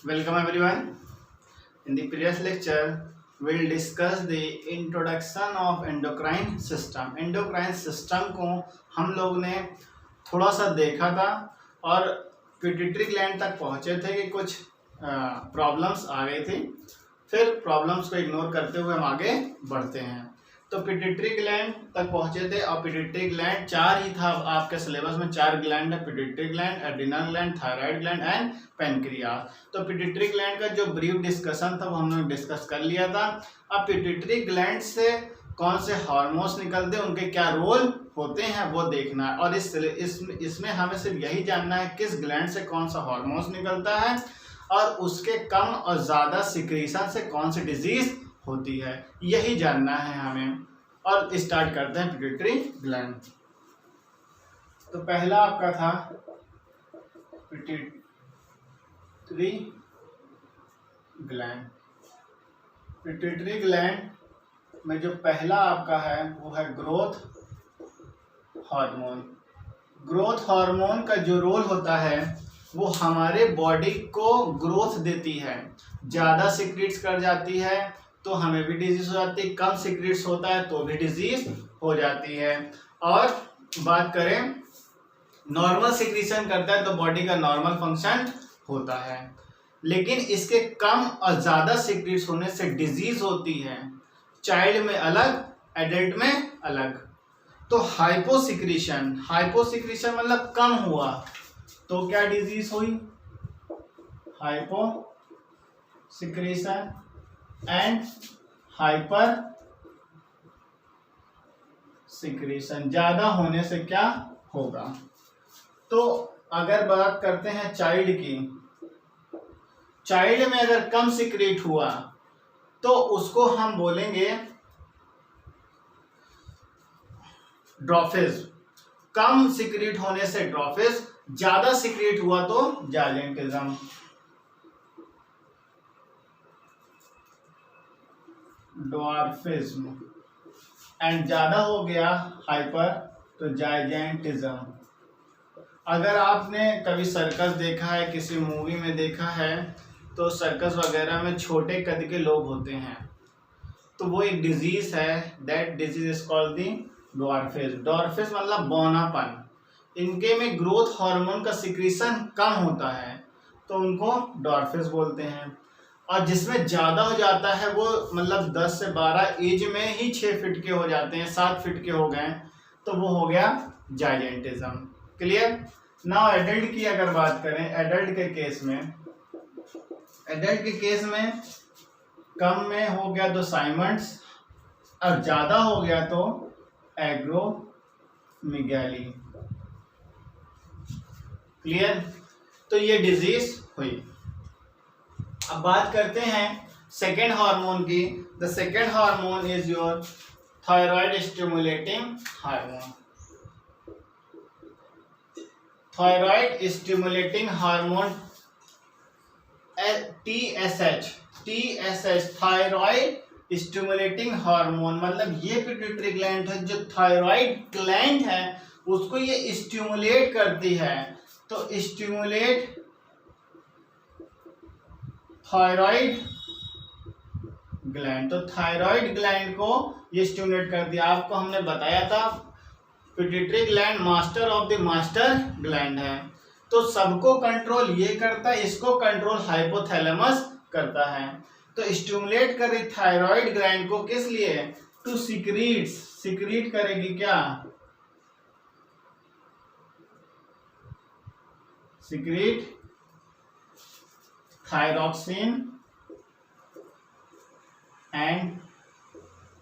Welcome everyone. In the previous lecture, we'll discuss the introduction of endocrine system. Endocrine system को हम लोग ने थोड़ा सा देखा था और पिट्यूटरी ग्लैंड तक पहुंचे थे कि कुछ प्रॉब्लम्स आ गई थी। फिर प्रॉब्लम्स को इग्नोर करते हुए हम आगे बढ़ते हैं। तो पिट्यूटरी ग्लैंड तक पहुंचे थे और पिट्यूटरी ग्लैंड चार ही था। आपके सिलेबस में चार ग्लैंड है: pituitary gland, adrenal gland, thyroid gland and pancreas. तो पिट्यूटरी ग्लैंड का जो ब्रीफ डिस्कशन था वो हमने डिस्कस कर लिया था। अब पिट्यूटरी ग्लैंड से कौन से हार्मोन्स निकलते हैं, उनके क्या रोल होते हैं वो देखना है। और इसमें हमें सिर्फ यही जानना है किस ग्लैंड से कौन सा हार्मोन्स निकलता है और उसके कम और ज़्यादा सिक्रीशन से कौन सी डिजीज होती है, यही जानना है हमें। और स्टार्ट करते हैं पिट्यूटरी ग्लैंड। तो पहला आपका था पिट्यूटरी ग्लैंड। पिट्यूटरी ग्लैंड में जो पहला आपका है वो है ग्रोथ हार्मोन। ग्रोथ हार्मोन का जो रोल होता है वो हमारे बॉडी को ग्रोथ देती है। ज़्यादा सिक्रीट्स कर जाती है तो हमें भी डिजीज हो जाती है, कम सिक्रीट्स होता है तो भी डिजीज हो जाती है। और बात करें नॉर्मल सिक्रीशन करता है तो बॉडी का नॉर्मल फंक्शन होता है, लेकिन इसके कम और ज़्यादा सिक्रीट्स होने से डिजीज होती है। चाइल्ड में अलग, एडल्ट में अलग। तो हाइपोसिक्रीशन, हाइपोसिक्रीशन मतलब कम हुआ तो क्या डिजीज हुई? हाइपोसिक्रीशन। एंड हाइपर सिक्रीशन, ज्यादा होने से क्या होगा? तो अगर बात करते हैं चाइल्ड की, चाइल्ड में अगर कम सिक्रीट हुआ तो उसको हम बोलेंगे ड्रॉफिज। कम सिक्रीट होने से ड्रॉफिज, ज्यादा सिक्रीट हुआ तो जाइलेंटिज्म। ड्वार्फिज्म। एंड ज्यादा हो गया हाइपर तो जाइजेंटिज्म। अगर आपने कभी सर्कस देखा है, किसी मूवी में देखा है, तो सर्कस वगैरह में छोटे कद के लोग होते हैं तो वो एक डिजीज है। That disease is called the dwarfism. Dwarfism मतलब बौनापन। इनके में ग्रोथ हार्मोन का सिक्रीशन कम होता है तो उनको ड्वार्फिज्म बोलते हैं। और जिसमें ज़्यादा हो जाता है वो मतलब 10 से 12 एज में ही 6 फीट के हो जाते हैं, 7 फीट के हो गए तो वो हो गया जाइजेंटिज्म। क्लियर? नाउ एडल्ट की अगर बात करें, एडल्ट के केस में कम में हो गया तो साइमंड्स और ज़्यादा हो गया तो एग्रोमेगाली। क्लियर? तो ये डिजीज हुई। अब बात करते हैं सेकेंड हार्मोन की। The second hormone is your thyroid stimulating hormone. Thyroid stimulating hormone TSH, thyroid stimulating hormone मतलब ये पिट्यूटरी ग्लैंड है, जो थायराइड ग्लैंड है उसको ये स्टिमुलेट करती है। तो स्टिमुलेट थायराइड ग्लैंड, तो थायराइड ग्लैंड को ये स्टिमुलेट कर दिया। आपको हमने बताया था pituitary gland master of the master gland है, तो सबको कंट्रोल ये करता है, इसको कंट्रोल हाइपोथैलेमस करता है। तो स्टिमुलेट कर रही थायराइड ग्लैंड को किस लिए? टू सिक्रीट करेगी क्या? Secrete thyroxine and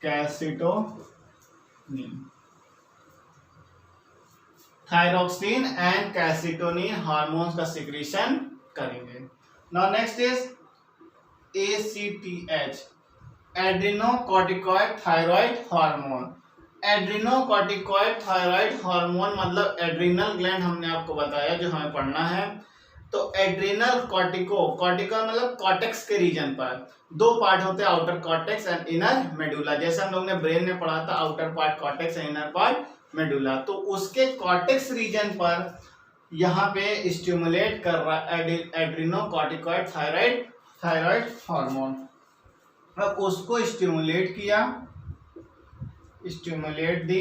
calcitonin. Thyroxine and calcitonin hormones का सिक्रीशन करेंगे। Now next is ACTH, adrenocorticoid thyroid hormone. Adrenocorticoid thyroid hormone मतलब एड्रिनल ग्लैंड हमने आपको बताया जो हमें पढ़ना है। तो एड्रिनल कॉर्टिको मतलब कॉर्टेक्स के रीजन पर दो पार्ट होते हैं, outer cortex and inner medulla. जैसे हम लोग ने ब्रेन में पढ़ा था outer part cortex and inner part medulla. तो उसके कॉर्टेक्स रीजन पर यहाँ पे स्टिमुलेट कर रहा है एड्रिनोकॉर्टिकॉइड थायराइड हार्मोन। अब उसको स्टिमुलेट किया, स्टिमुलेट दी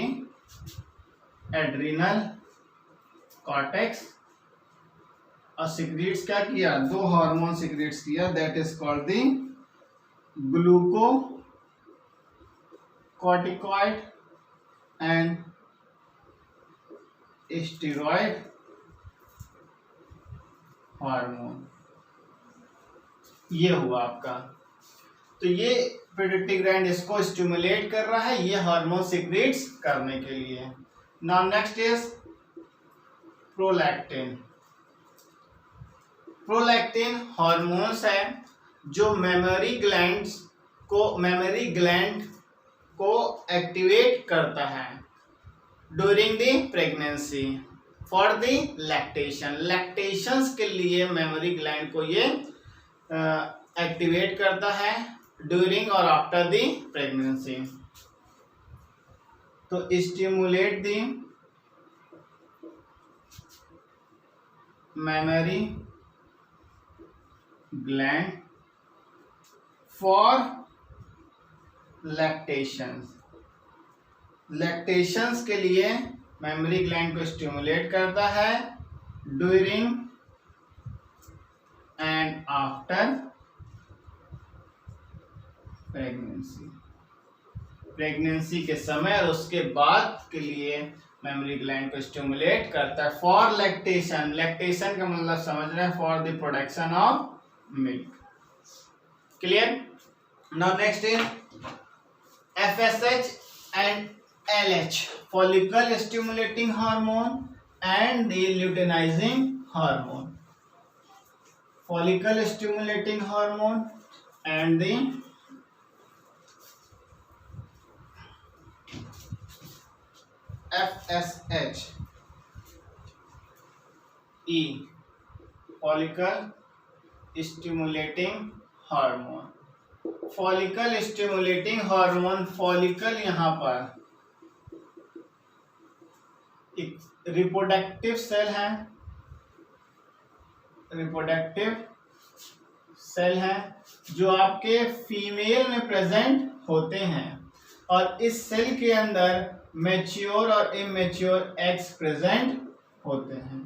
एड्रिनल कॉर्टेक्स, और सिक्रीट्स क्या किया, दो हार्मोन सिक्रीट्स किया, that is called the glucocorticoid and steroid hormone. ये हुआ आपका। तो ये पिट्यूटरी ग्लैंड इसको स्टिमुलेट कर रहा है ये हार्मोन सिक्रीट्स करने के लिए। Now next is prolactin. Prolactin hormones है जो मेमोरी ग्लैंड को एक्टिवेट करता है during the pregnancy for the lactations के लिए मेमोरी ग्लैंड को ये एक्टिवेट करता है ड्यूरिंग और आफ्टर द प्रेगनेंसी। तो stimulate the memory gland for lactations के लिए मेमोरी ग्लैंड को स्टिमुलेट करता है ड्यूरिंग एंड आफ्टर प्रेगनेंसी के समय और उसके बाद के लिए मेमोरी ग्लैंड को स्टिमुलेट करता है फॉर लैक्टेशन का मतलब समझ रहे हैं, for the production of milk. Clear. Now next is FSH and LH, follicle stimulating hormone and the luteinizing hormone, follicle stimulating hormone and the FSH follicle stimulating hormone। Follicle stimulating hormone, follicle यहाँ पर एक reproductive cell है जो आपके female में present होते हैं और इस सेल के अंदर मैच्योर और इमेच्योर एग्स प्रेजेंट होते हैं।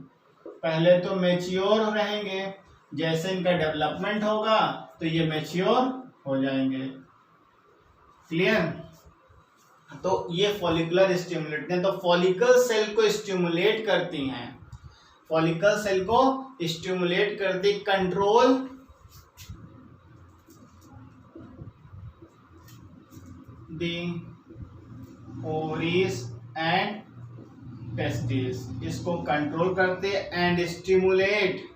पहले तो मैच्योर रहेंगे, जैसे इनका डेवलपमेंट होगा तो ये मैच्योर हो जाएंगे। क्लियर। तो ये फॉलिकुलर स्टिमुलेट हैं, तो फॉलिकल सेल को स्टिमुलेट करती हैं, फॉलिकल सेल को स्टिमुलेट करती, control the ovaries and testis, इसको कंट्रोल करते and stimulate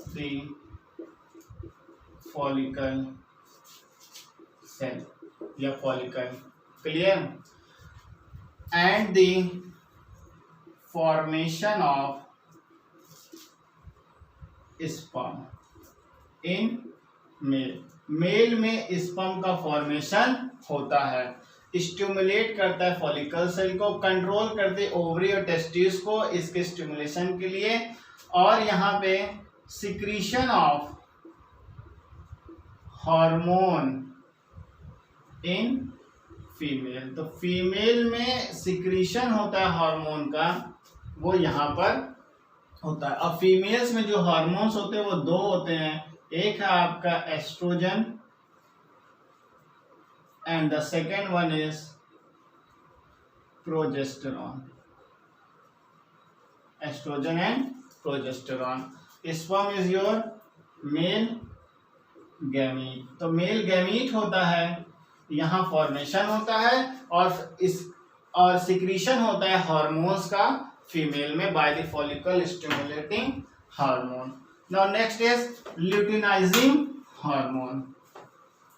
the follicle cell या follicle. Clear. And the formation of sperm in male में स्पर्म का फॉर्मेशन होता है, स्टिमुलेट करता है फॉलिकल सेल को, कंट्रोल करते ओवरी और टेस्टिस को इसके स्टिमुलेशन के लिए, और यहाँ पे secretion of hormone in female. तो फीमेल में सिक्रीशन होता है हार्मोन का, वो यहाँ पर होता है। अब फीमेल्स में जो हार्मोन्स होते हैं वो दो होते हैं, एक है आपका oestrogen and the second one is progesterone. Oestrogen and progesterone. Sperm is your male gamete. तो मेल गैमीट होता है, यहाँ फॉर्मेशन होता है और सिक्रीशन होता है हार्मोन्स का फीमेल में by the follicle stimulating hormone. Now next is luteinizing hormone.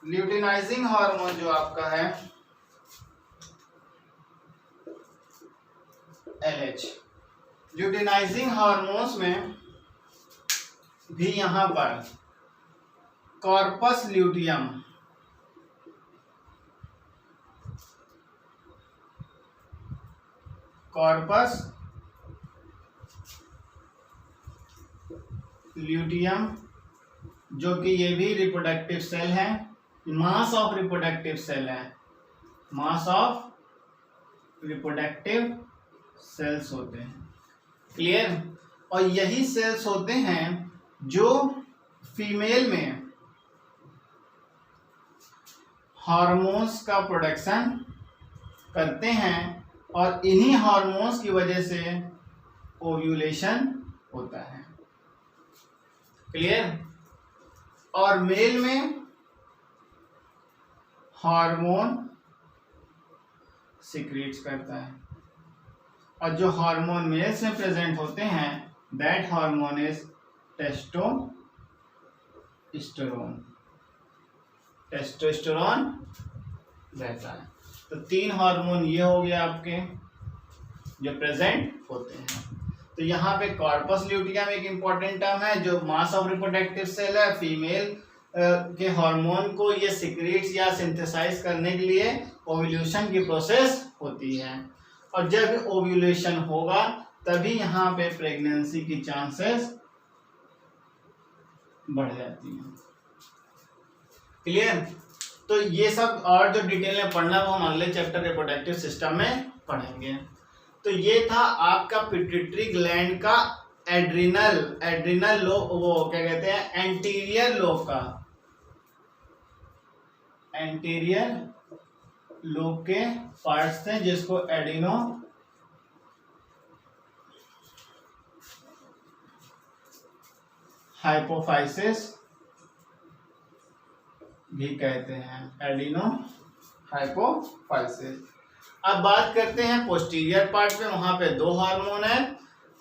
Luteinizing hormone जो आपका है LH। ल्यूटिनाइजिंग हार्मोन्स में भी यहाँ पर कॉर्पस ल्यूटियम, कॉर्पस ल्यूटियम, जो कि ये भी रिप्रोडक्टिव सेल है, मास ऑफ रिप्रोडक्टिव सेल है, मास ऑफ रिप्रोडक्टिव सेल्स होते हैं। क्लियर? और यही सेल्स होते हैं जो फीमेल में हार्मोन्स का प्रोडक्शन करते हैं और इन्हीं हार्मोन्स की वजह से ओव्यूलेशन होता है। क्लियर? और मेल में हार्मोन सिक्रीट्स करता है, और जो हार्मोन मेल्स में प्रेजेंट होते हैं that hormone is testosterone. Testosterone रहता है। तो 3 हार्मोन ये हो गया आपके जो प्रेजेंट होते हैं। तो यहाँ पे कॉर्पस ल्यूटियम एक इंपॉर्टेंट टर्म है, जो मास ऑफ रिप्रोडक्टिव सेल है। फीमेल के हार्मोन को ये सिक्रीट्स या सिंथेसाइज करने के लिए ओव्यूलेशन की प्रोसेस होती है, और जब ओव्यूलेशन होगा तभी यहाँ पे प्रेगनेंसी की चांसेस बढ़ जाती हैं। क्लियर? तो ये सब और जो डिटेल में पढ़ना वो हम अगले चैप्टर रिप्रोडक्टिव सिस्टम में पढ़ेंगे। तो ये था आपका पिट्यूटरी ग्लैंड का एड्रिनल लोब, वो क्या कहते हैं, एंटीरियर लोब का, एंटीरियर लोब के पार्ट्स थे जिसको एडिनो हाइपोफाइसिस भी कहते हैं, एडिनो हाइपोफाइसिस। अब बात करते हैं पोस्टीरियर पार्ट में। वहां पे 2 हार्मोन है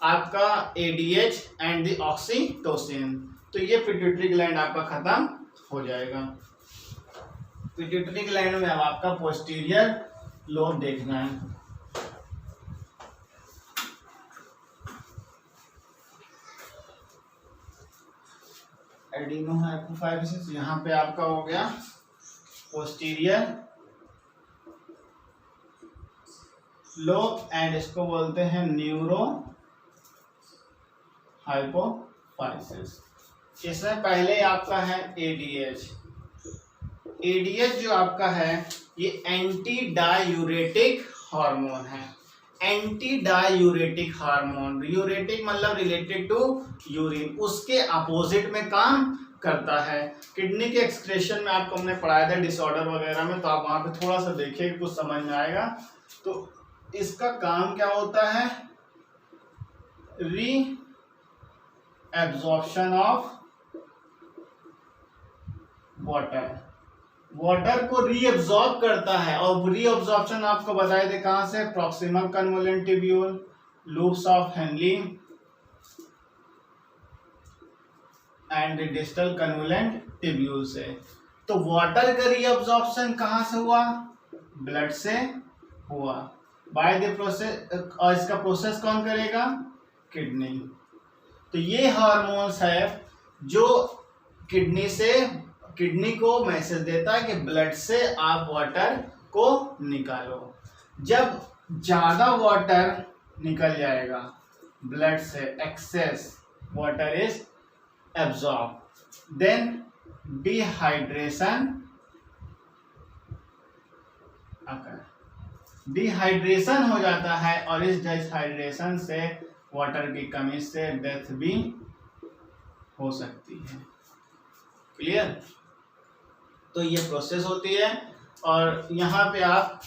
आपका, एडीएच एंड द ऑक्सीटोसिन। तो ये पिट्यूटरी ग्लैंड आपका खत्म हो जाएगा। पिट्यूटरी ग्लैंड में अब आपका पोस्टीरियर लोब देखना है। एडिनो हाइपोफाइसिस, यहाँ पे आपका हो गया पोस्टीरियर लोब, एंड इसको बोलते हैं न्यूरो हाइपोफाइसिस। इसमें पहले आपका है एडीएच। एडीएच जो आपका है ये एंटी डायूरेटिक हार्मोन है। एंटी डायूरेटिक हार्मोन, यूरेटिक मतलब रिलेटेड टू यूरिन, उसके अपोजिट में काम करता है। किडनी के एक्सक्रेशन में आपको हमने पढ़ाया था डिसऑर्डर वगैरह में, तो आप वहां पे थोड़ा सा देखिए, कुछ समझ में आएगा। तो इसका काम क्या होता है, re absorption of water, water को रीअब्सॉर्ब करता है। और रीअब्सॉर्प्शन आपको बताए थे कहां से, proximal convoluted tubule, loops of Henle and distal convoluted tubule से। तो वाटर का रीअब्सॉर्प्शन कहां से हुआ, ब्लड से हुआ बाय द प्रोसेस, और इसका प्रोसेस कौन करेगा, किडनी। तो ये हार्मोन्स है जो किडनी को मैसेज देता है कि ब्लड से आप वाटर को निकालो। जब ज्यादा वाटर निकल जाएगा ब्लड से, excess water is absorb, then dehydration occur, dehydration हो जाता है, और इस डिहाइड्रेशन से वाटर की कमी से डेथ भी हो सकती है। क्लियर? तो ये प्रोसेस होती है। और यहाँ पे आप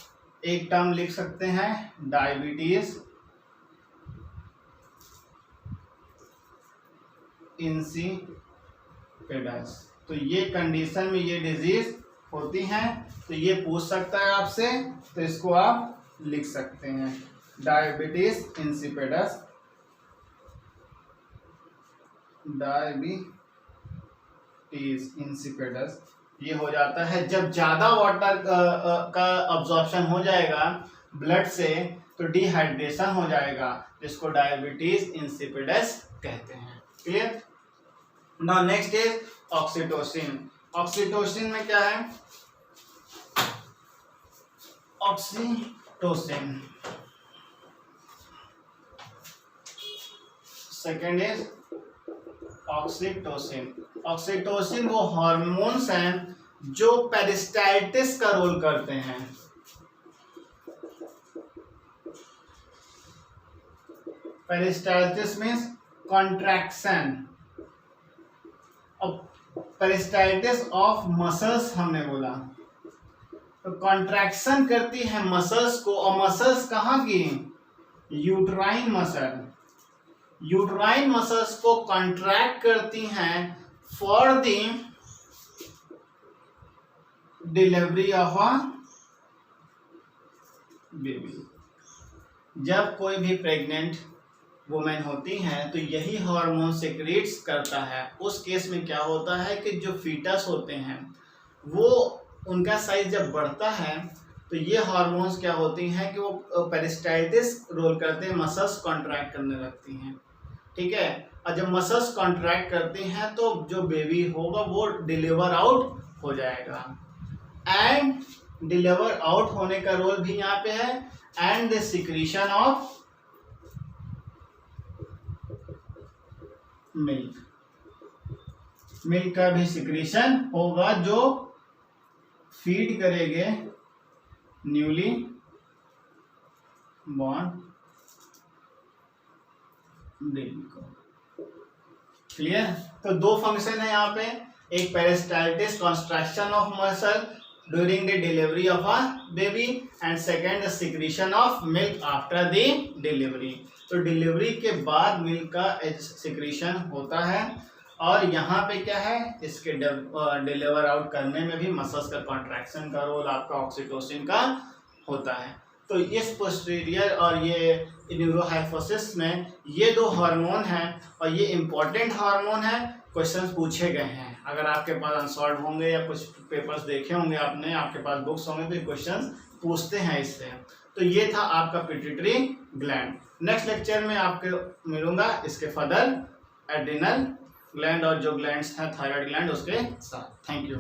एक टर्म लिख सकते हैं, डायबिटीज इंसिपिडस। तो ये कंडीशन में ये डिजीज होती हैं, तो ये पूछ सकता है आपसे, तो इसको आप लिख सकते हैं, डायबिटीज इंसिपिडस, डायबिटीज इंसिपिडस। ये हो जाता है जब ज्यादा वाटर का अब्जॉर्प्शन हो जाएगा ब्लड से, तो डिहाइड्रेशन हो जाएगा, जिसको डायबिटीज इंसिपिडस कहते हैं। Clear? Now next is oxytocin. Oxytocin में क्या है, oxytocin, second is oxytocin. Oxytocin वो हार्मोन्स हैं जो पेरिस्टाल्टिस का रोल करते हैं। पेरिस्टाल्टिस मीन्स कॉन्ट्रैक्शन। अब पेरिस्टाल्टिस ऑफ मसल्स हमने बोला, तो कॉन्ट्रैक्शन करती है मसल्स को, और मसल्स कहाँ की? Uterine muscle. यूट्राइन मसल्स को कॉन्ट्रैक्ट करती हैं for the delivery of a baby. जब कोई भी प्रेग्नेंट वुमेन होती हैं तो यही हार्मोन सेक्रेट्स करता है। उस केस में क्या होता है कि जो फीटस होते हैं वो उनका साइज जब बढ़ता है तो ये हार्मोन्स क्या होती हैं कि वो पेरिस्टाल्टिस रोल करते हैं, मसल्स कॉन्ट्रैक्ट करने लगती हैं। ठीक है, और जब मसल्स कॉन्ट्रैक्ट करती हैं तो जो बेबी होगा वो डिलीवर आउट हो जाएगा। एंड डिलीवर आउट होने का रोल भी यहाँ पे है, and the secretion of milk. Milk का भी सिक्रीशन होगा जो फीड करेंगे न्यूली बॉर्न बेबी को। क्लियर? तो दो फंक्शन है यहाँ पे, एक peristaltic construction of muscle during the delivery of a baby, and second secretion of milk after the delivery. तो डिलीवरी के बाद मिल्क का सिक्रीशन होता है, और यहाँ पे क्या है, इसके डिलीवर आउट करने में भी मसल्स का कॉन्ट्रैक्शन का रोल आपका ऑक्सीटोसिन का होता है। तो इस पोस्टीरियर और ये न्यूरोहाइपोसिस में ये दो हार्मोन हैं, और ये इम्पोर्टेंट हार्मोन है। क्वेश्चंस पूछे गए हैं, अगर आपके पास अनसॉल्व होंगे या कुछ पेपर्स देखे होंगे आपने, आपके पास बुक्स होंगे, तो ये क्वेश्चंस पूछते हैं इससे। तो ये था आपका पिट्यूटरी ग्लैंड। नेक्स्ट लेक्चर में आपके मिलूंगा इसके फर्दर एड्रिनल ग्लैंड और जो ग्लैंड्स हैं थायराइड ग्लैंड उसके साथ। Thank you.